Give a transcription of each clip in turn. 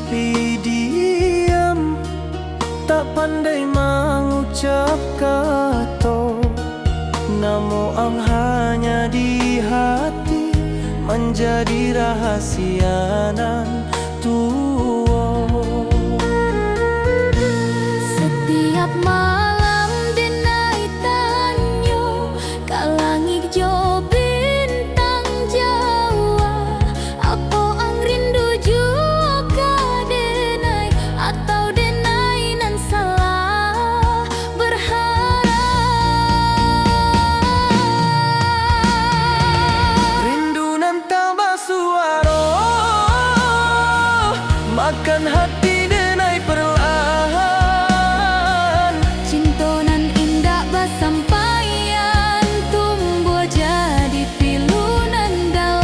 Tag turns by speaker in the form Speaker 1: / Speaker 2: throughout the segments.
Speaker 1: mimpi diam, tak pandai mengucap kata. Namo ang hanya di hati, menjadi rahasia nan tua.
Speaker 2: Setiap malam denai tanyo, kalangit jo bintang Jawa. Apa ang rindu juga denai, atau denai nan salah berharap.
Speaker 1: Rindu nan tak bersuara, makan hati denai perlahan.
Speaker 2: Cinta nan indah bersampaian, tumbuh jadi pilu nan dalam.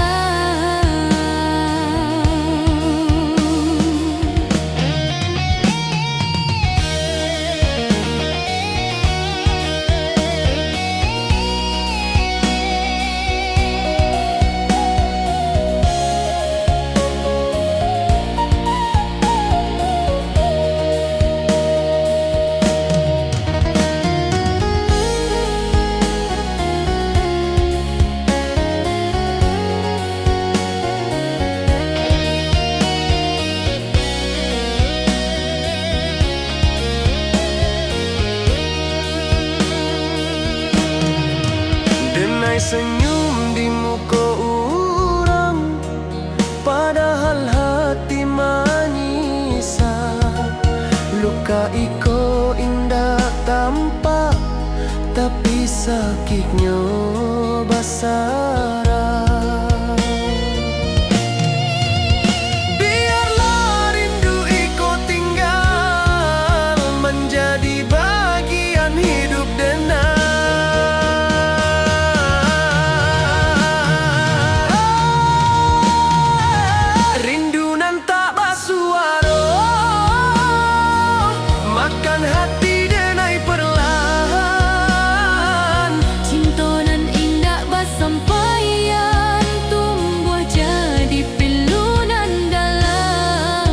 Speaker 1: Denai senyum di muka orang, padahal hati menyisal. Luka iko indah tampak, tapi sakitnya basara. Biarlah rindu iko tinggal, menjadi bagian hidup denai. Rindu nan tak bersuara, makan hati denai perlahan.
Speaker 2: Cinta nan indah bersampaian, tumbuh jadi pilu nan dalam.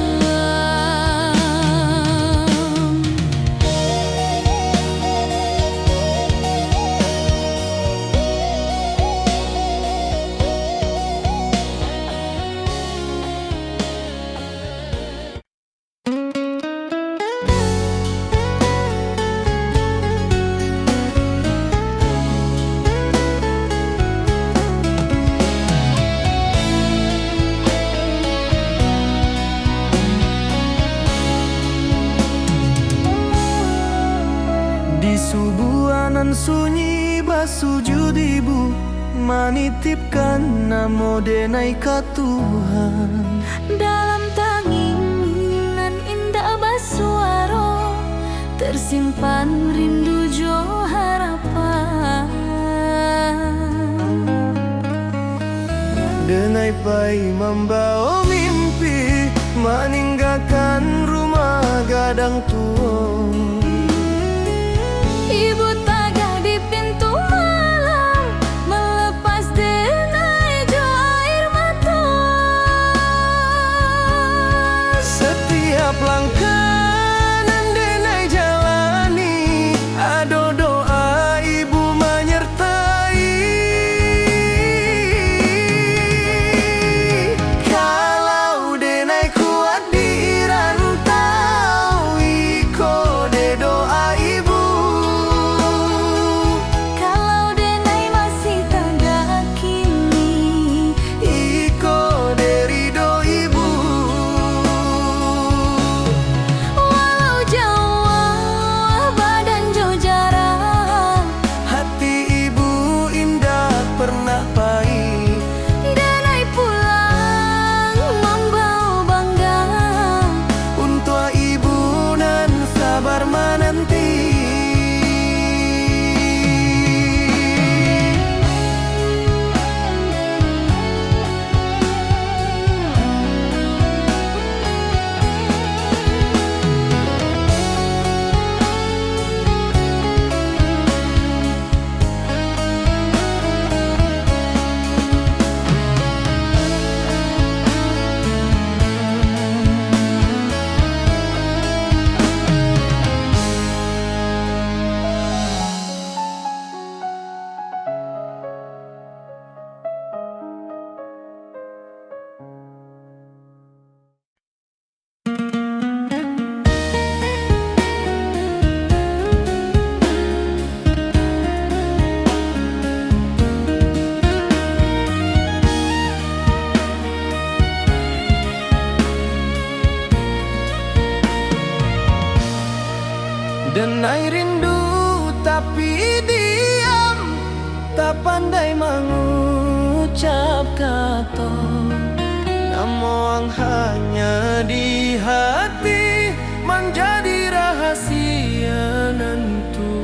Speaker 1: Di subuhanan sunyi basujud ibu, menitipkan namo denai ka Tuhan.
Speaker 2: Dalam tanging nan indah bersuara, tersimpan rindu jo harapan.
Speaker 1: Denai pai membawa mimpi, meninggalkan rumah gadang tua.
Speaker 2: Ibu tagah di pintu malam, melepas denai jo air mata.
Speaker 1: Setiap langkah nan denai jalani, ada doa ibu menyertai. Kalau denai kuat di rantau, mengucap kata namun hanya di hati menjadi rahasia nantu.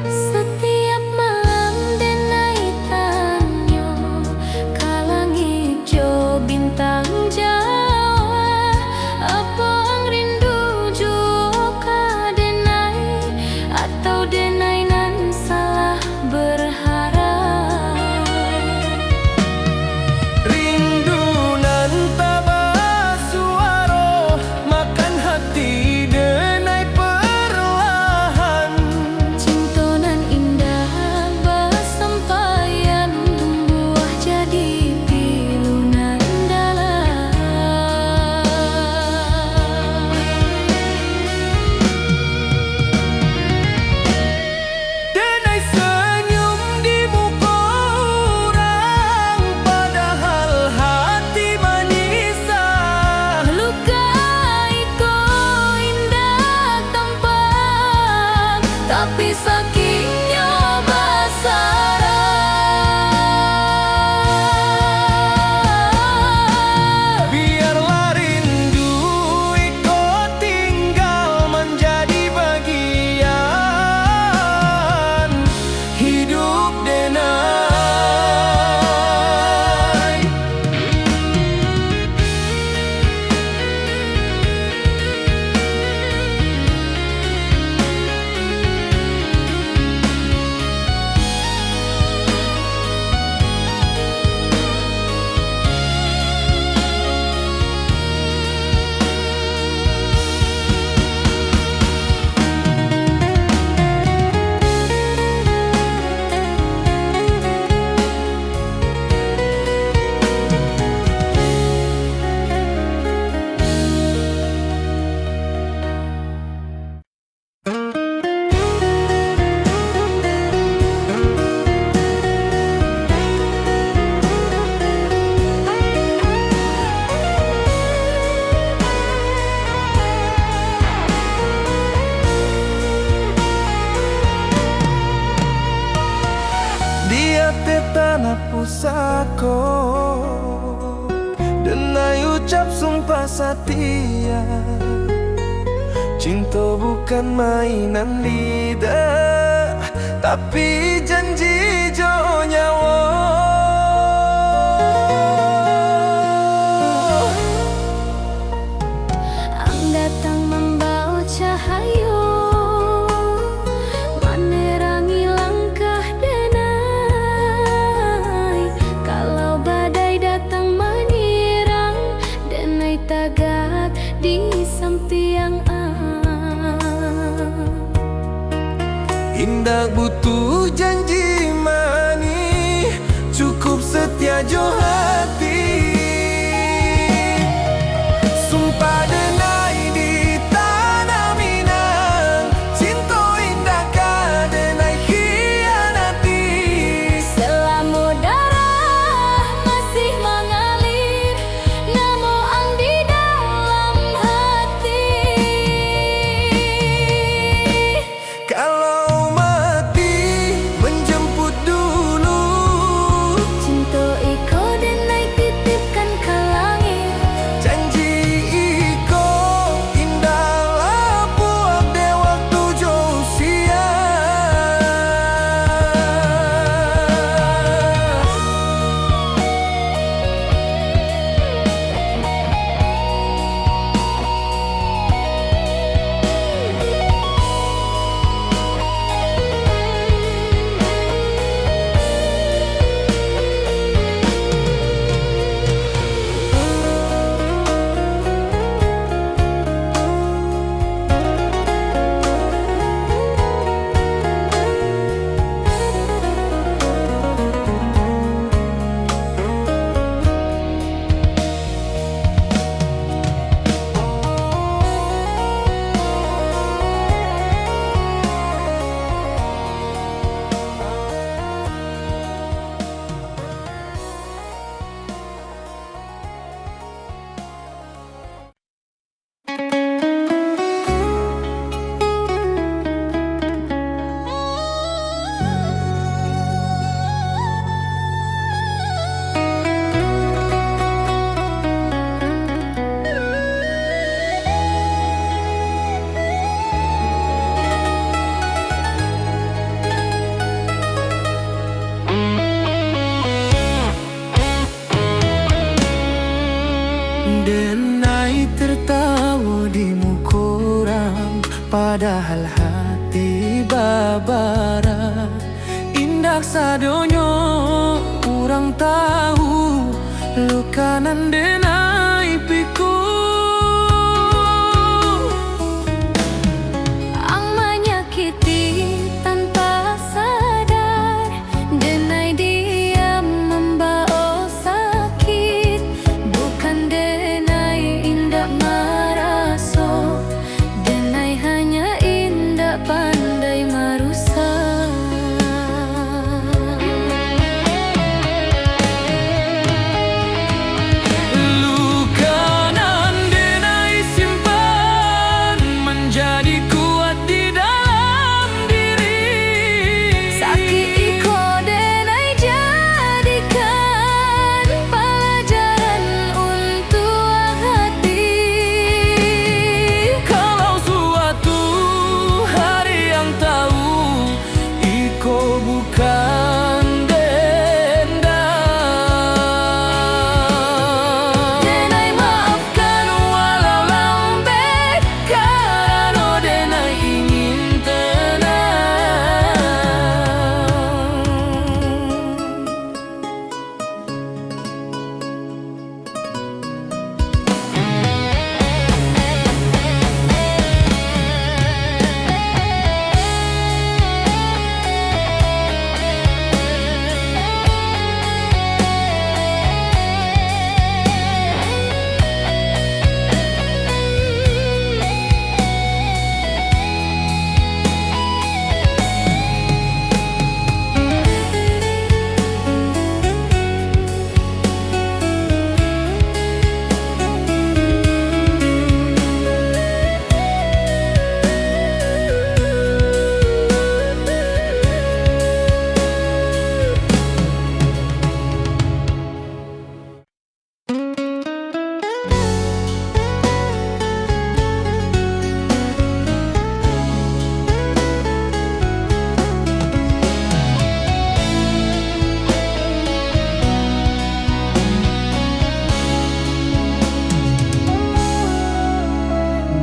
Speaker 2: Setiap malam denai tanyo kalang hijau bintang Jawa, apa ang rindu juga denai atau denai nan salah berharap.
Speaker 1: Rindu nan tabasuaro makan hati denai perlahan.
Speaker 2: Cinta nan indah bersampaian tumbuh jadi pilu nan dalam.
Speaker 1: Denai senyum di muka orang padahal hati menyisah.
Speaker 2: Melukai ko indah tampak, tapi sakitnya basarah.
Speaker 1: Biarlah rindu ikut tinggal menjadi bagian hidup denai. Dia te tanah pusako denai ucap sumpah setia. Cinta bukan mainan lidah tapi janji jo nyawa.
Speaker 2: Ang datang membawa cahaya menerangi langkah denai. Kalau badai datang menyerang, denai tagak di samping
Speaker 1: Indah butuh janji mani, cukup setia jo hati. Sumpah denai di tanah Minang, cinta indah ka denai hianati.
Speaker 2: selama darah masih mengalir, namo ang di dalam hati.
Speaker 1: Kalau mati menjemput dulu,
Speaker 2: Cinta iko denai titip
Speaker 1: Padahal hati babara indak sadonyo urang tahu lukanan denai piku.
Speaker 2: Ang menyakiti tanpa sadar, denai diam membawa sakit. Bukan denai indak maraso, denai hanya indak pandai marusak.
Speaker 1: Lukanan denai simpan menjadi kuat di dalam diri.
Speaker 2: Sakit iko denai jadikan pelajaran untuk hati.
Speaker 1: Kalau suatu hari yang tahu iko bukan dendam,
Speaker 2: Denai maafkan
Speaker 1: walau lambat karena denai ingin tenang.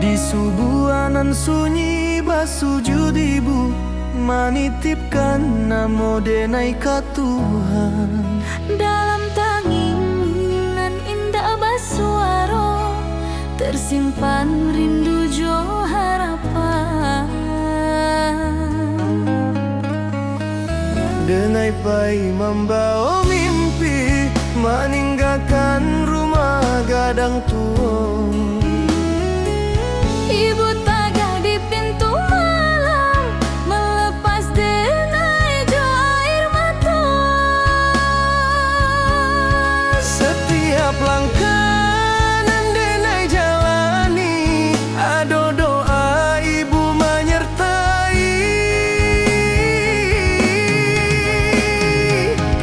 Speaker 1: Di subuanan sunyi basujud ibu manitipkan namo denai ka Tuhan.
Speaker 2: dalam tanginan indah basuaro, tersimpan rindu jo harapan.
Speaker 1: Denai pai membawa mimpi meninggalkan rumah gadang tua.
Speaker 2: Ibu tagah di pintu malam, melepas denai jo air mata.
Speaker 1: Setiap langkah nan denai jalani, ado doa ibu menyertai.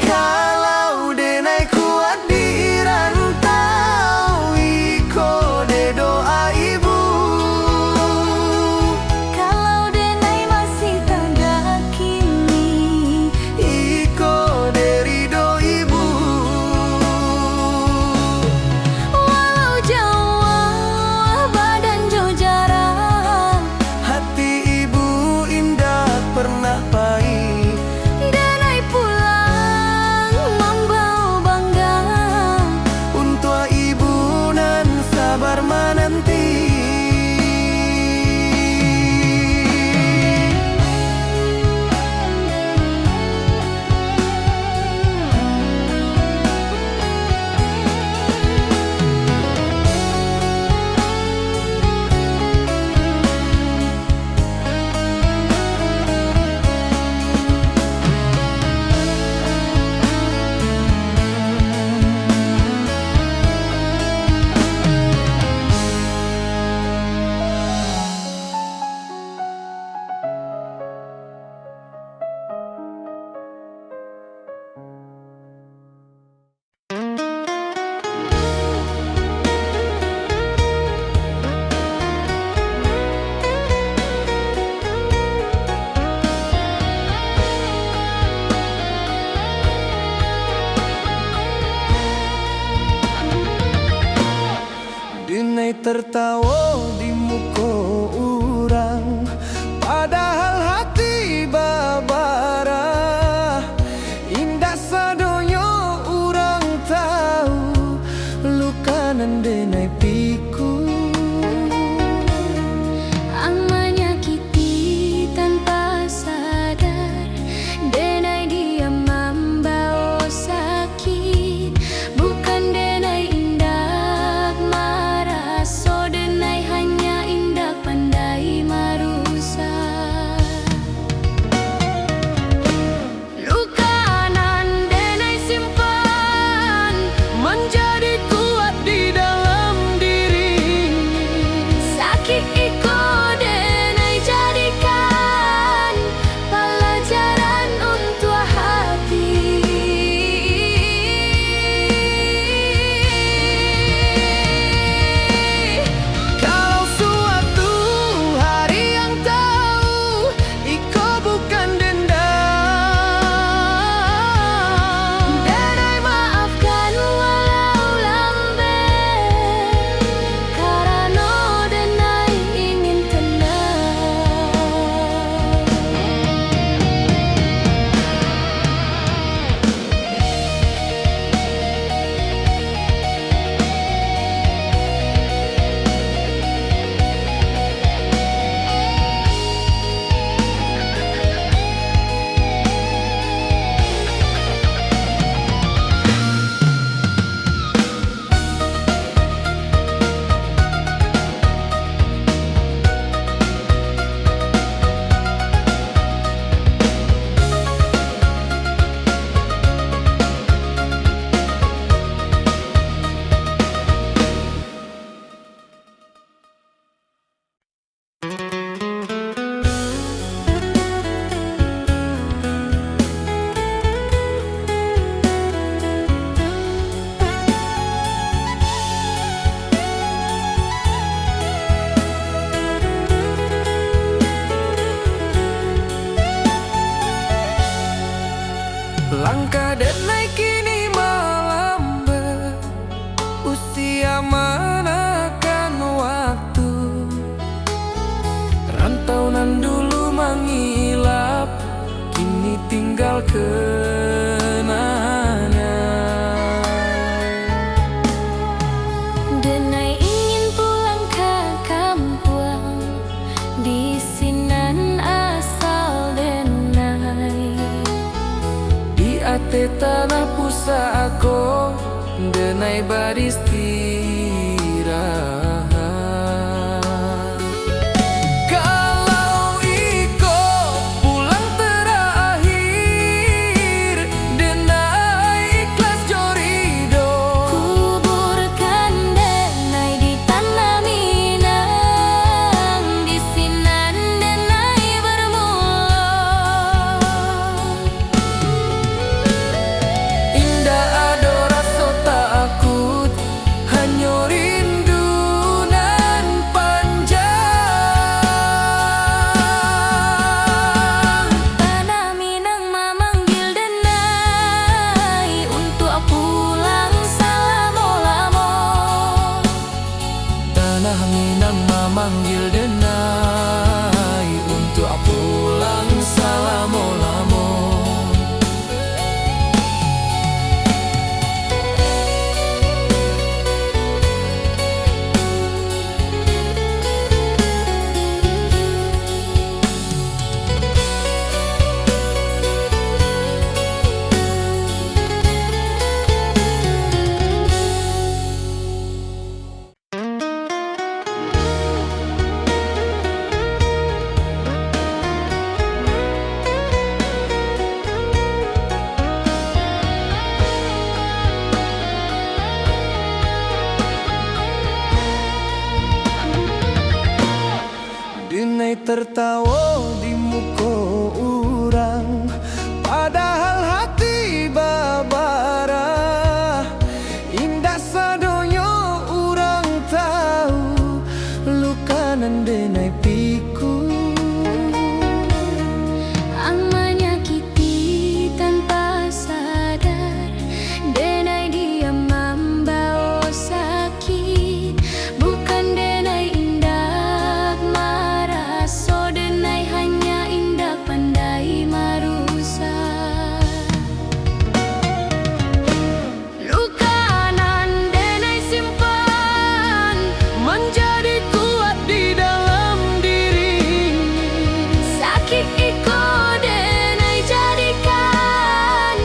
Speaker 1: Kalau denai kuat di rantau, iko de doa ibu.
Speaker 2: Kalau denai masih tanda kini,
Speaker 1: Iko de ridho ibu.
Speaker 2: walau jauh badan jo jarang,
Speaker 1: Hati ibu indah pernah pahit.
Speaker 2: denai pulang membawa bangga.
Speaker 1: Untuk ibu nan sabar menanti. Denai tertawa di muka urang, Langkah denai kini melambat, usia manakan waktu. Rantau nan dulu mengilap, kini tinggal kenangan.
Speaker 2: Denai ingin pulang ke kampung, di sinan asal denai.
Speaker 1: Di ate tanah pusako, denai beristirahat. Kalau iko pulang terakhir, denai ikhlas jorido.
Speaker 2: Kuburkan denai di tanah Minang, di sinan denai bermula.
Speaker 1: Indah ado rasa takut, hanya rindu nan panjang.
Speaker 2: Tanah Minang memanggil denai untuk pulang selama-lama.
Speaker 1: Tanah Minang memanggil denai untuk pulang selama-lama. Denai tertawa di muka orang, padahal hati babara. Indah sadonya orang tahu, luka nan denai pikul.
Speaker 2: Ang menyakiti tanpa sadar, denai diam membawa sakit. Bukan denai indah marah, so denai hanya indah pandai marusak. Luka nan denai simpan
Speaker 1: Menjadi kuat di dalam diri.
Speaker 2: sakit iko denai jadikan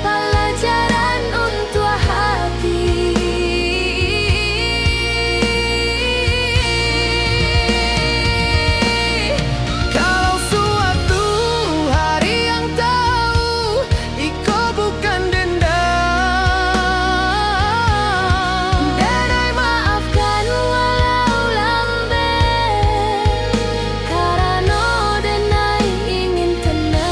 Speaker 2: pelajaran untuk hati.
Speaker 1: Kalau suatu hari yang tahu, iko bukan dendam.
Speaker 2: Denai maafkan walau lambat, karena denai ingin tenang.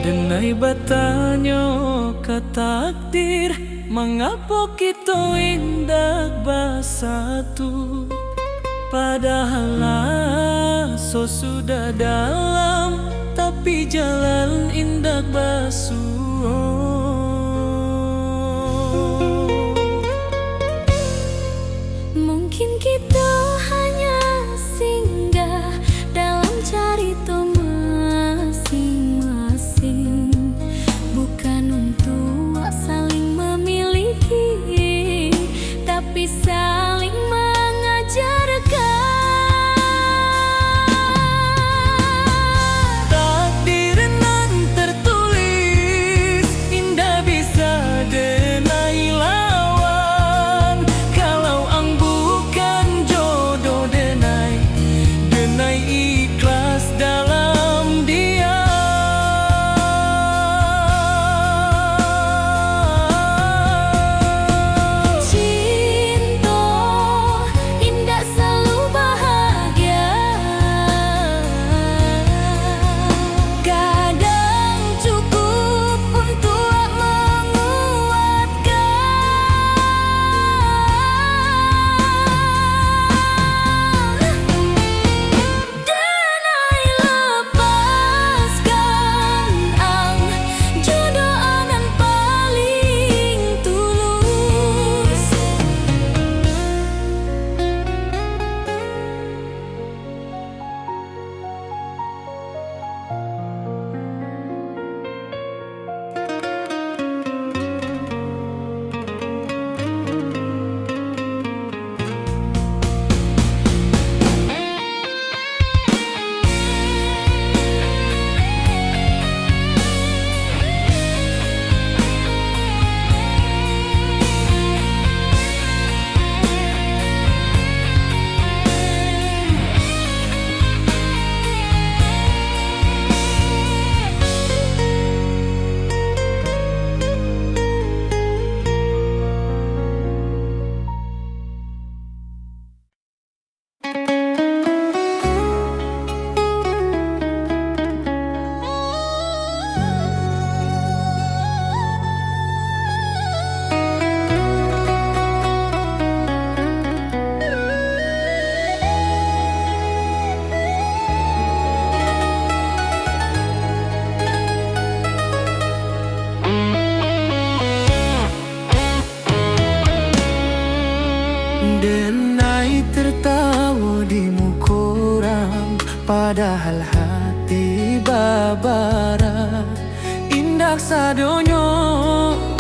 Speaker 1: Denai bertanya ke takdir, mengapa kita indah bersatu? Padahal so sudah dalam, tapi jalan indah basuh.
Speaker 2: Mungkin kita hanya singgah dalam cerita masing-masing.
Speaker 1: padahal hati babara. Indak sadonyo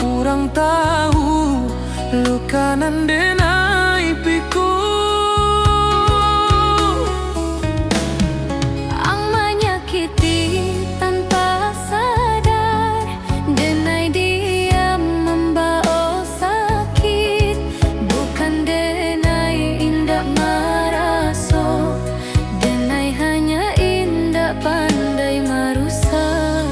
Speaker 1: kurang tahu lukanan denai piku.
Speaker 2: Ang menyakiti tanpa sadar, denai diam membawa sakit. Bukan denai indak maraso, denai hanya indak pandai marusak.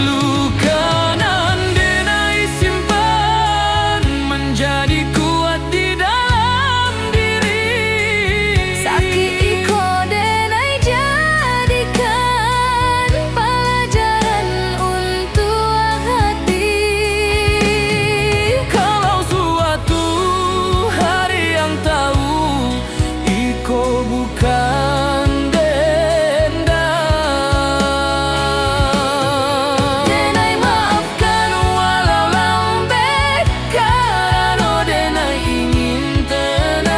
Speaker 1: Lukanan denai simpan menjadi kuat di dalam diri.
Speaker 2: Sakit iko denai jadikan pelajaran untuk hati.
Speaker 1: Kalau suatu hari yang tahu iko bukan dendam,
Speaker 2: Denai maafkan walau lambat,
Speaker 1: karena denai ingin tenang.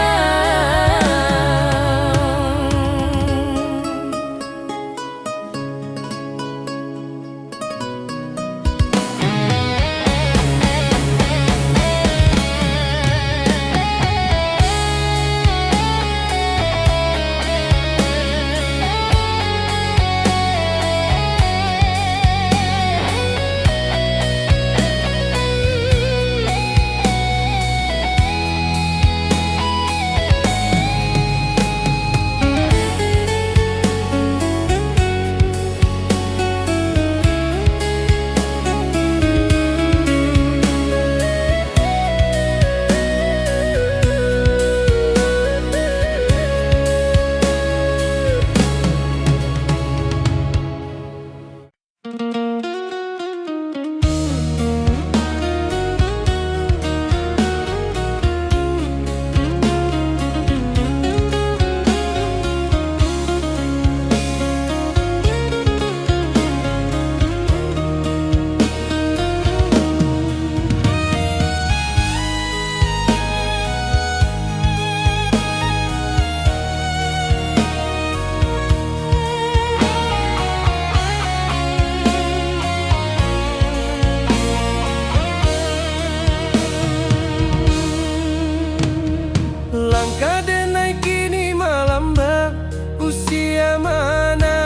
Speaker 1: Langkah denai kini melambat, usia manakan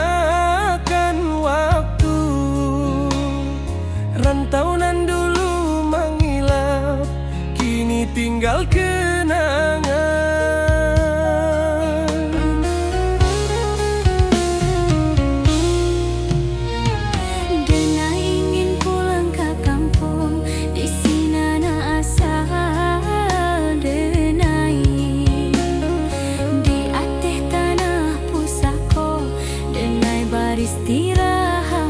Speaker 1: waktu. Rantauan dulu mengilap, kini tinggal kenangan.
Speaker 2: denai ingin pulang ke kampung, di sini na asal denai. Di atas tanah pusako, denai beristirahat.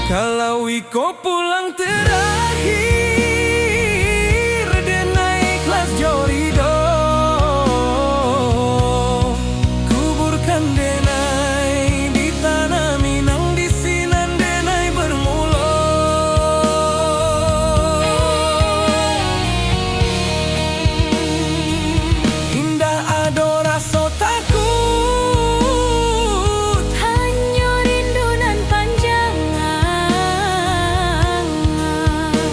Speaker 1: Kalau iko pulang terakhir, denai ikhlas jorido. Kuburkan denai di tanah Minang, di sinan denai bermula. Indah ado rasa takut,
Speaker 2: Hanya rindu nan panjang.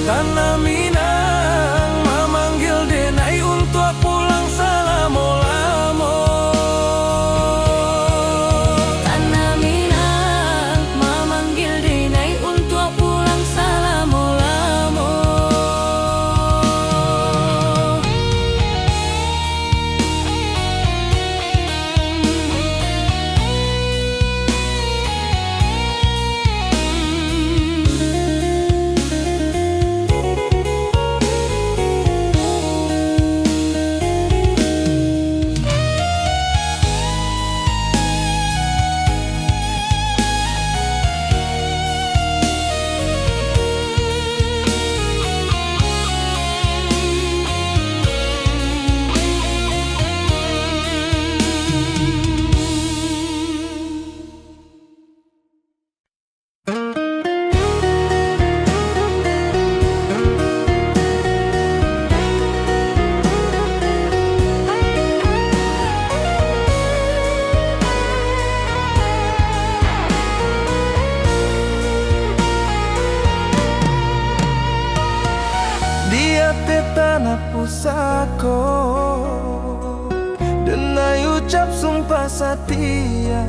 Speaker 1: tanah Minang memanggil denai untuk pulang selama-lama.
Speaker 2: Tanah Minang memanggil denai untuk pulang selama-lama.
Speaker 1: ate tanah pusako, denai ucap sumpah setia.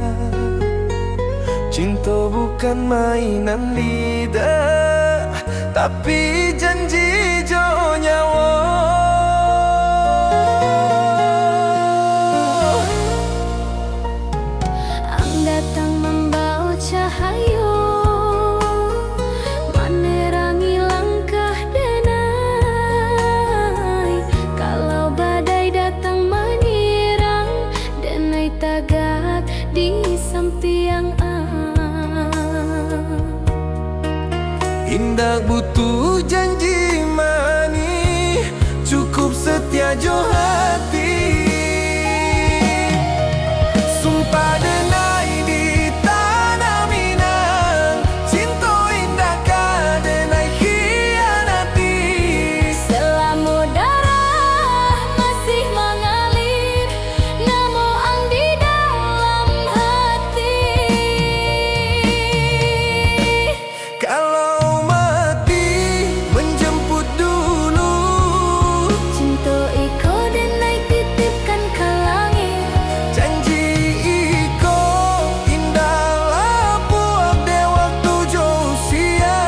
Speaker 1: Cinta bukan mainan lidah, tapi janji jo nyawa.
Speaker 2: Ang datang membawa cahaya, menerangi langkah denai. Kalau badai datang menyerang, denai tagak di samping
Speaker 1: Indah butuh janji manis, cukup setia jo hati. Sumpah denai di tanah Minang, cinta indah ka denai khianati.
Speaker 2: selama darah masih mengalir, namo ang di dalam hati.
Speaker 1: Kalau mati menjemput dulu,
Speaker 2: Cinta iko denai titipkan ke langit.
Speaker 1: janji iko indahlah buat de waktu jo usia.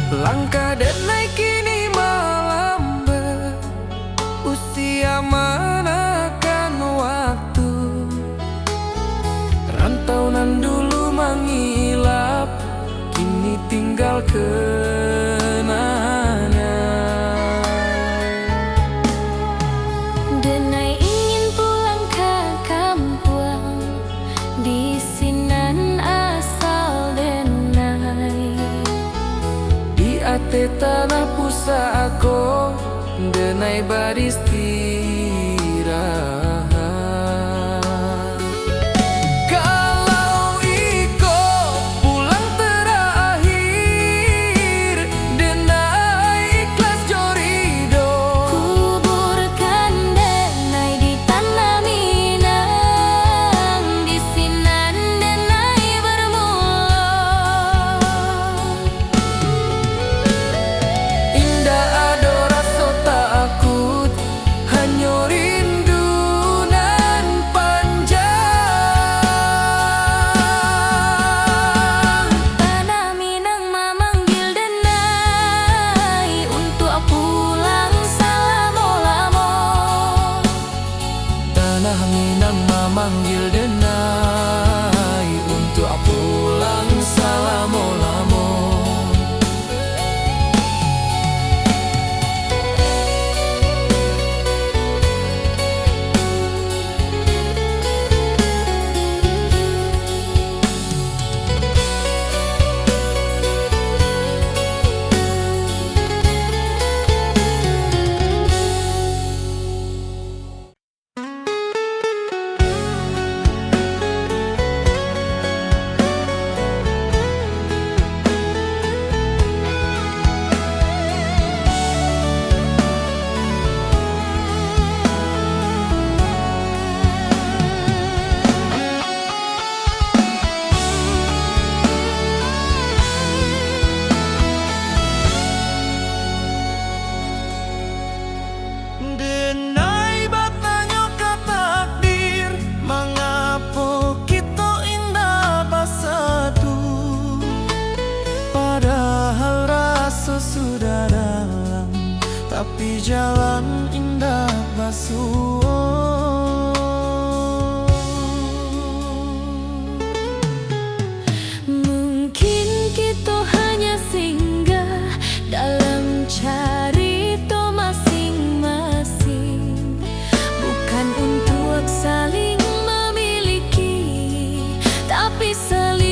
Speaker 1: Langkah denai kini melambat, usia menekan waktu. Rantauan dulu mengilap, kini tinggal kenangan.
Speaker 2: Denai ingin pulang ke kampung, di sinan asal denai.
Speaker 1: Di ate tanah pusako, denai beristirahat. Kalau iko pulang terakhir, denai ikhlas jorido.
Speaker 2: Kuburkan denai di tanah Minang, di sinan denai bermula.
Speaker 1: Indah ada rasa takut, hanya
Speaker 3: tapi jalan indah basuh.
Speaker 2: Mungkin kita hanya singgah dalam cerita masing-masing, bukan untuk saling memiliki, tapi saling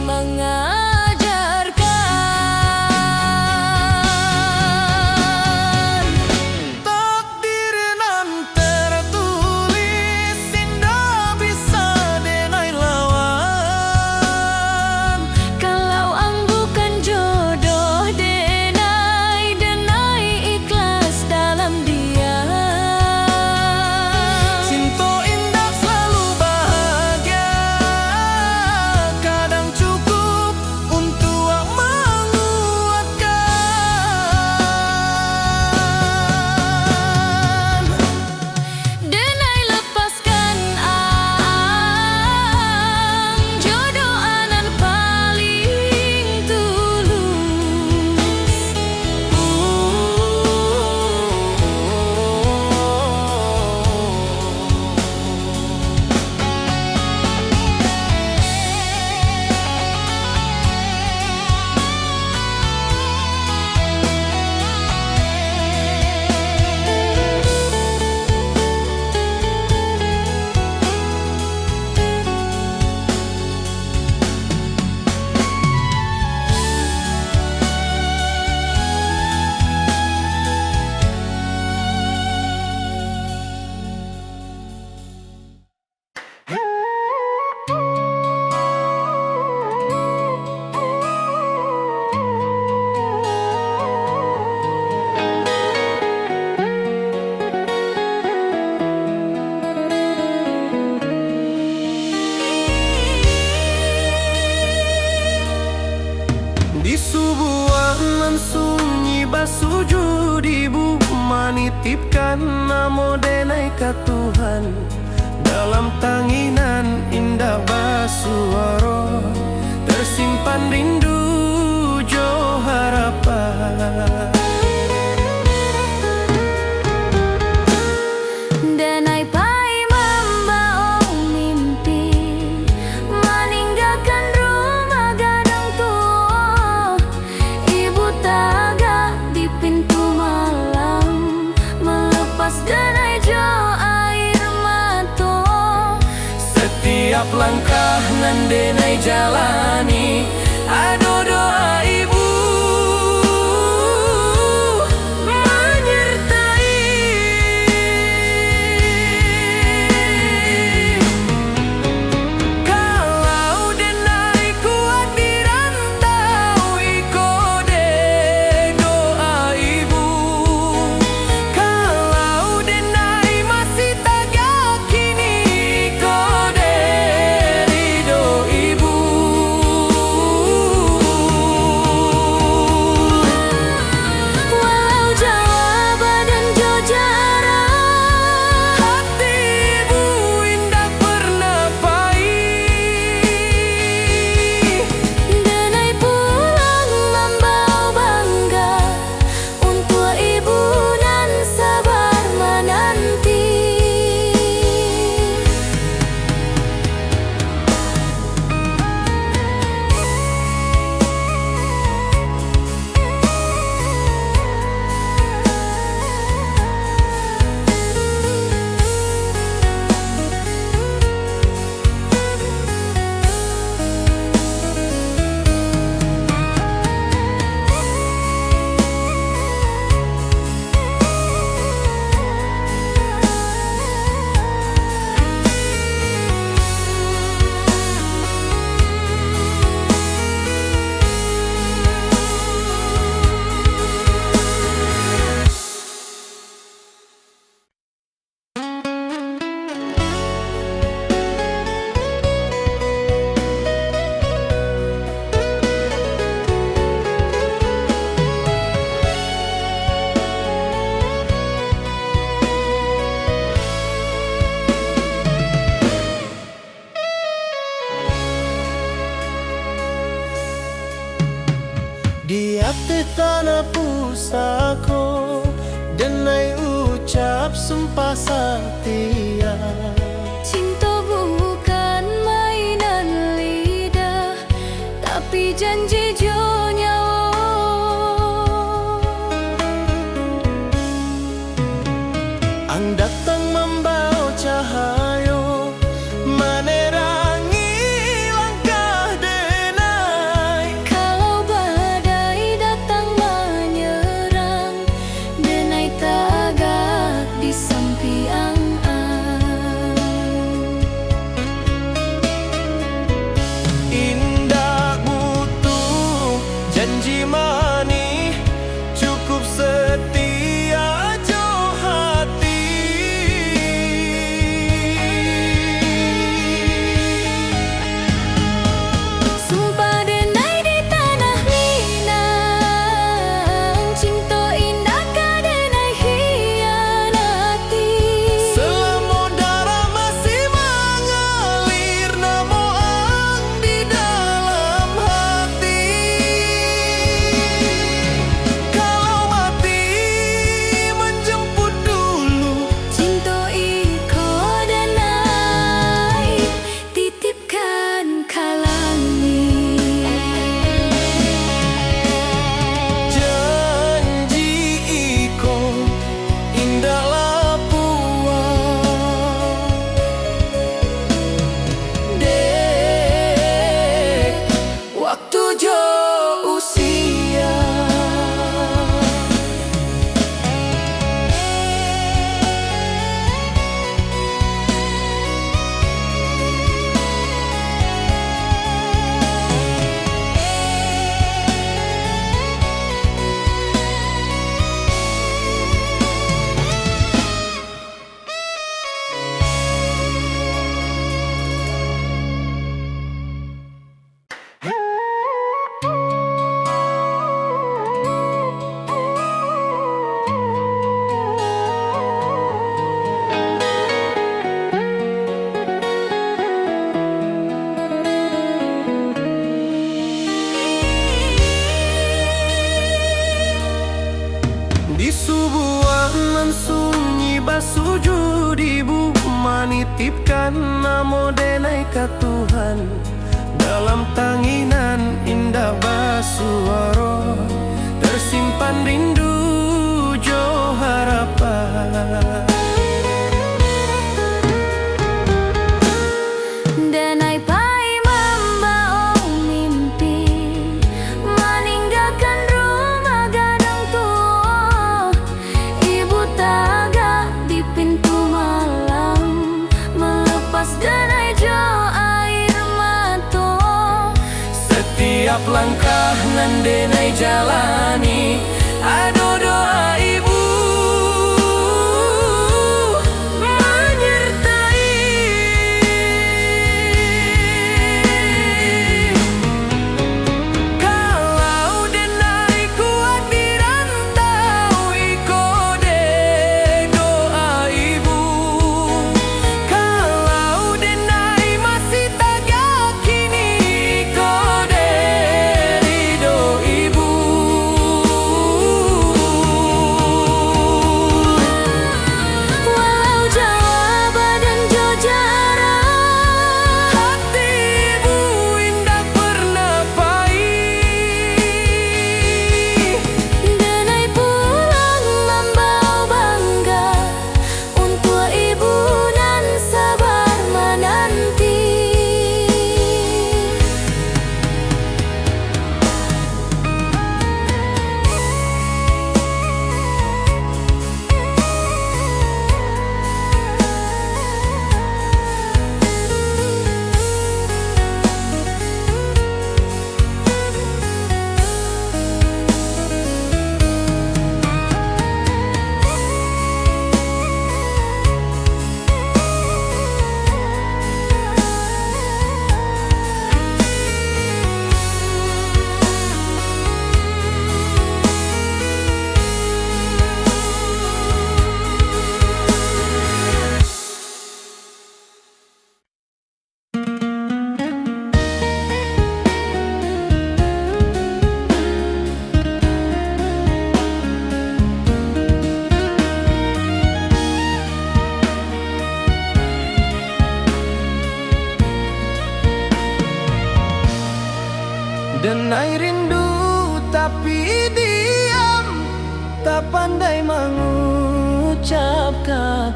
Speaker 2: mengajarkan.
Speaker 3: Takdir nan tertulis indah bisa denai lawan.
Speaker 2: Kalau bukan jodoh, denai ikhlas dalam dia.
Speaker 3: Cinta indah selalu bahagia, kadang cukup untuk menguatkan.
Speaker 2: Denai lepaskan jodoh anan paling tulus.
Speaker 3: Di sebuah nan sunyi basuju di bumi nitipkan namo denai ka Tuhan. Dalam tanginan indah basuaro tersimpan rindu jo harapan.
Speaker 2: Denai pai membawa mimpi, meninggalkan rumah gadang tua. Ibu taga di pintu malam, melepas denai jo air mata.
Speaker 3: Setiap langkah nan denai jalani, ado doa ibu menyertai. Kalau denai kuat di rantau, iko de doa ibu. Kalau denai masih tak yakin, iko de ridho ibu.
Speaker 4: ateh tanah pusako denai ucap sumpah setia.
Speaker 2: Cinta bukan mainan lidah, tapi janji jo nyawa.
Speaker 4: Ang datang membawa cahayo menerangi langkah denai.
Speaker 2: Kalau badai datang menyerang, denai tagak di sampiang.
Speaker 4: Indah butuh janji manis, cukup setia jo hati.
Speaker 2: Sumpah denai di tanah Minang, cinta indah ka denai hianati.
Speaker 4: Selama darah masih mengalir, namo ang di dalam hati. Kalau mati menjemput dulu,
Speaker 2: Cinta iko denai titipkan kalangi.
Speaker 4: janji iko indah lapuan. Dek, waktu jo usia. Di sebuah nan sunyi basuju di bumi, nitipkan namo denai ka Tuhan. Dalam tanginan indah basuaro, tersimpan rindu jo harapan.
Speaker 2: Denai pai membawa mimpi, meninggalkan rumah gadang tua. Ibu tagak di pintu malam, melepas denai jo air mata.
Speaker 1: Setiap langkah nan denai jalani, ado doa ibu menyertai. Kalau denai kuat di rantau, iko de doa ibu. Kalau denai masih tak yakin, iko de ridho ibu.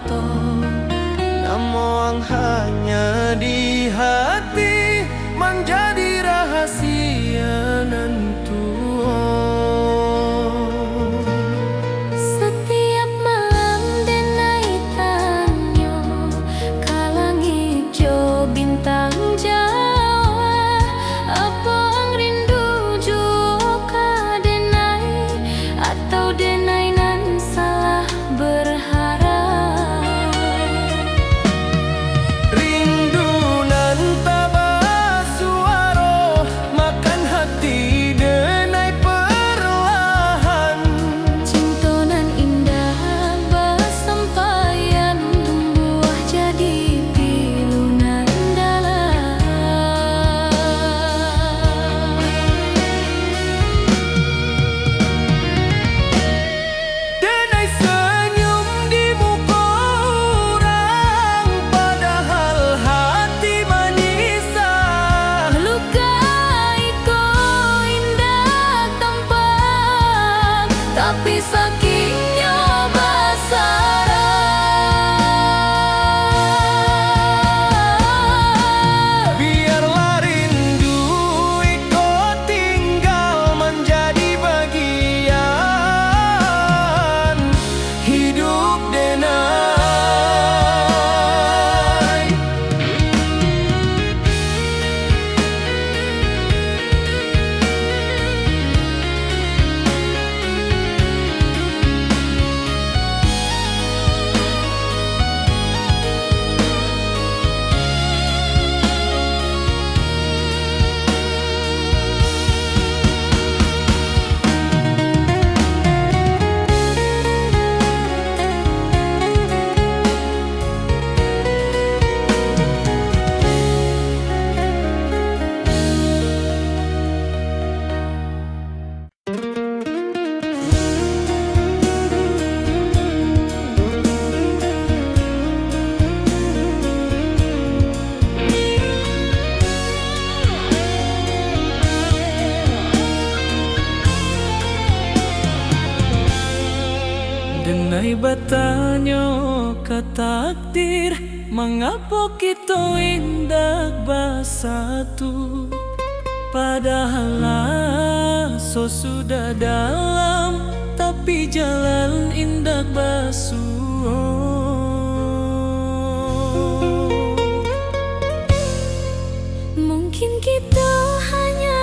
Speaker 1: to.
Speaker 4: Namoang hanya di hati menjadi rahasia nantu.
Speaker 2: Setiap malam denai tanyo kalang hijau bintang Jawa. Apa ang rindu juga denai atau denai nan salah berharap.
Speaker 4: Rindu nan tabasuaro makan hati denai perlahan.
Speaker 2: Cinta nan indah bersampaian tumbuh jadi pilu nan dalam.
Speaker 4: Denai senyum di muka orang padahal hati manisah.
Speaker 2: Melukai ko indah tampak, tapi sakitnya basarah.
Speaker 4: Biarlah rindu iko tinggal menjadi bagian hidup denai.
Speaker 1: Denai batanyo ka takdir, mengapa kita indah bersatu? Padahal so sudah dalam, tapi jalan indah basuh.
Speaker 2: Mungkin kita hanya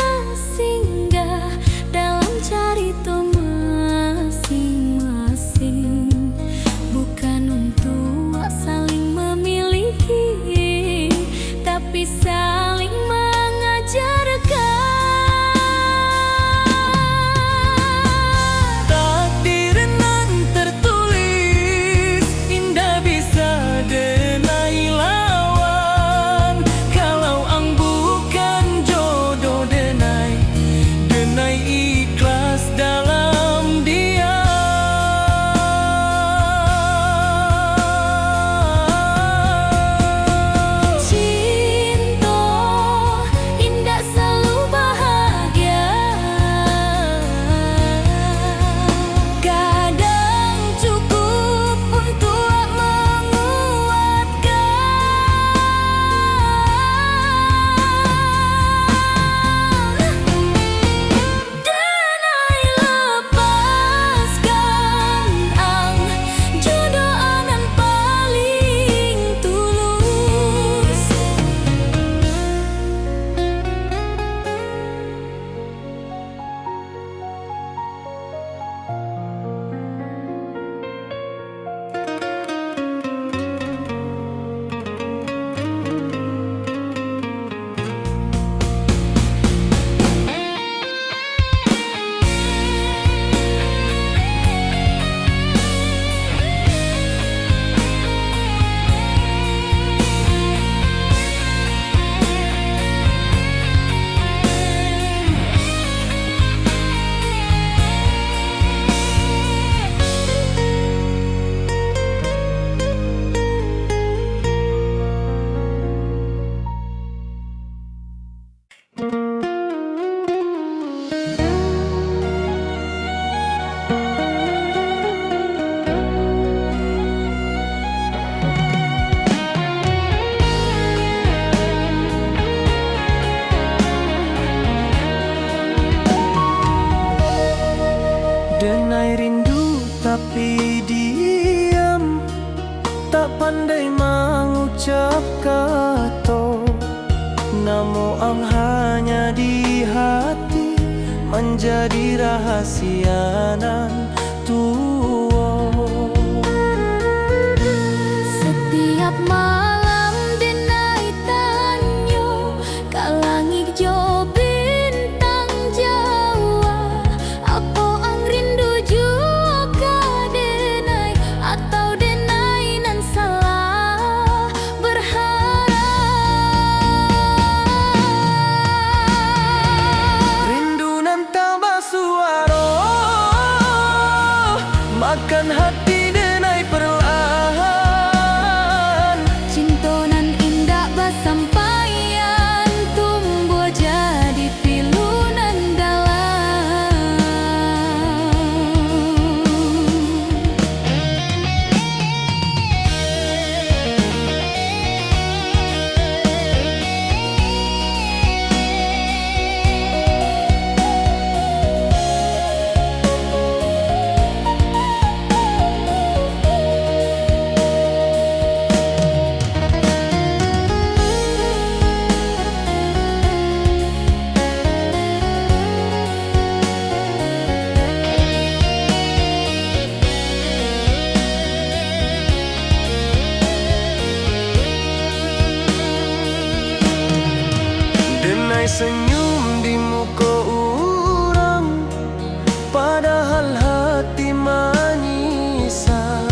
Speaker 2: singgah dalam cerita masing-masing, bukan untuk saling memiliki, tapi saling mengajarkan.
Speaker 1: Takdir nan tertulis
Speaker 4: Denai rindu tapi diam, tak pandai mengucap kata. Namo ang hanya di hati, menjadi rahasia nan tua.
Speaker 2: Setiap malam denai tanyo kalangit jo bintang Jawa. Apa ang rindu juga denai atau denai nan salah berharap.
Speaker 4: Rindu nan tambah suara, makan hati denai perlahan.
Speaker 2: Cinta nan indah basampaian tumbuh jadi pilu nan dalam.
Speaker 4: Denai senyum di muka orang, padahal hati menyisal.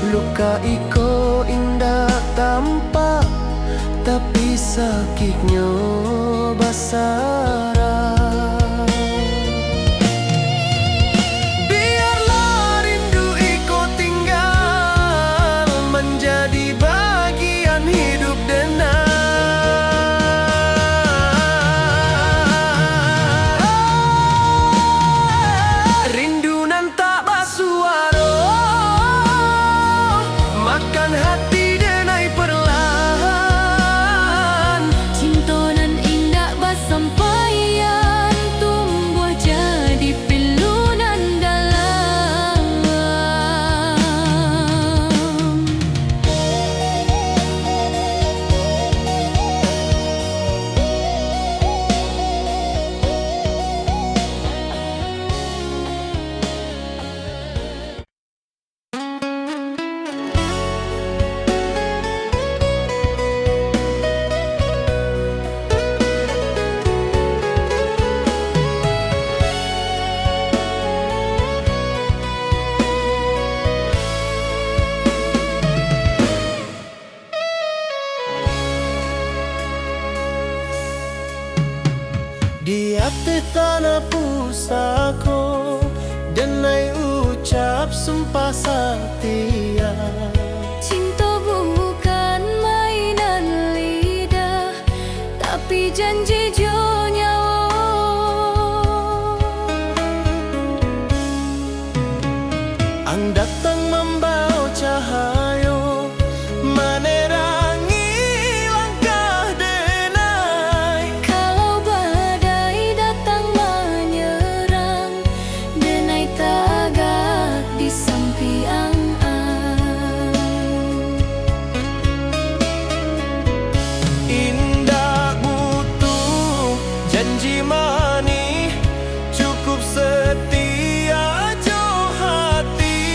Speaker 4: Luka iko indah tampak, tapi sakitnya basara. Biarlah rindu iko tinggal, menjadi bagian hidup denai. Rindu nan tak bersuara, makan hati denai perlahan.
Speaker 2: Cinta nan indah basampaian tumbuh jadi pilu nan dalam.
Speaker 4: Di hati tanah pusako, denai ucap sumpah setia.
Speaker 2: Cinta bukan mainan lidah, tapi janji jo nyawa.
Speaker 4: Ang datang membawa cahaya, menerangi langkah denai.
Speaker 2: Kalau badai datang menyerang, denai tagak di sampiang.
Speaker 4: Indah butuh janji manis, cukup setia jo hati.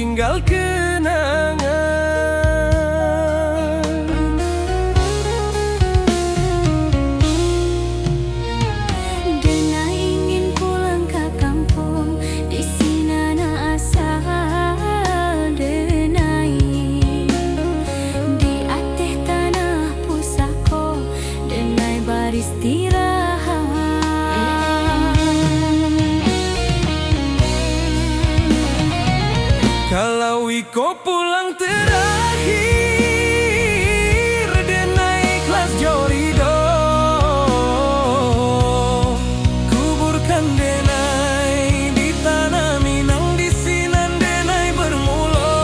Speaker 3: tinggal kenangan.
Speaker 2: Denai ingin pulang ke kampung, di sini na asal denai. Di atas tanah pusako, denai beristirahat.
Speaker 3: Kalau Iko pulang terakhir, denai ikhlas jorido. Kuburkan denai di tanah Minang, di sinan denai bermula.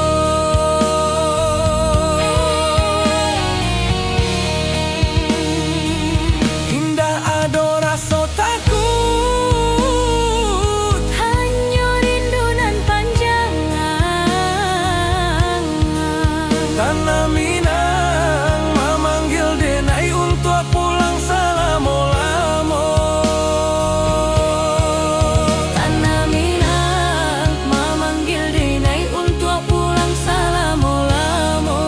Speaker 3: Indah ado rasa takut,
Speaker 2: Hanya rindu nan panjang.
Speaker 3: tanah Minang memanggil denai untuk pulang selama-lama.
Speaker 2: Tanah Minang memanggil denai untuk pulang selama-lama.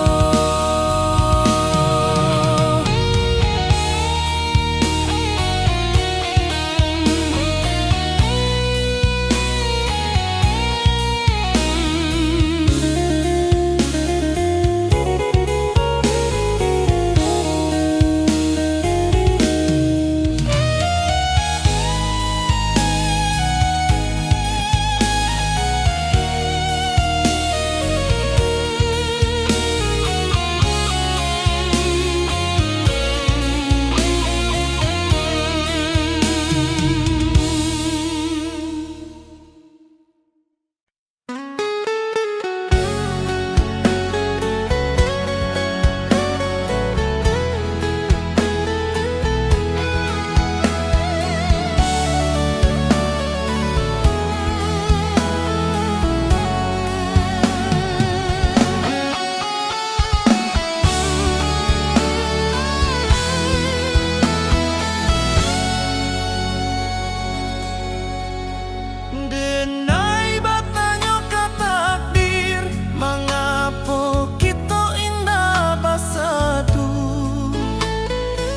Speaker 4: Denai bertanya ke takdir, mengapa kita indah bersatu?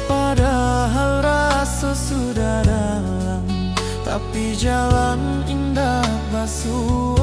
Speaker 4: Padahal rasa sudah dalam, tapi jalan indah basuh.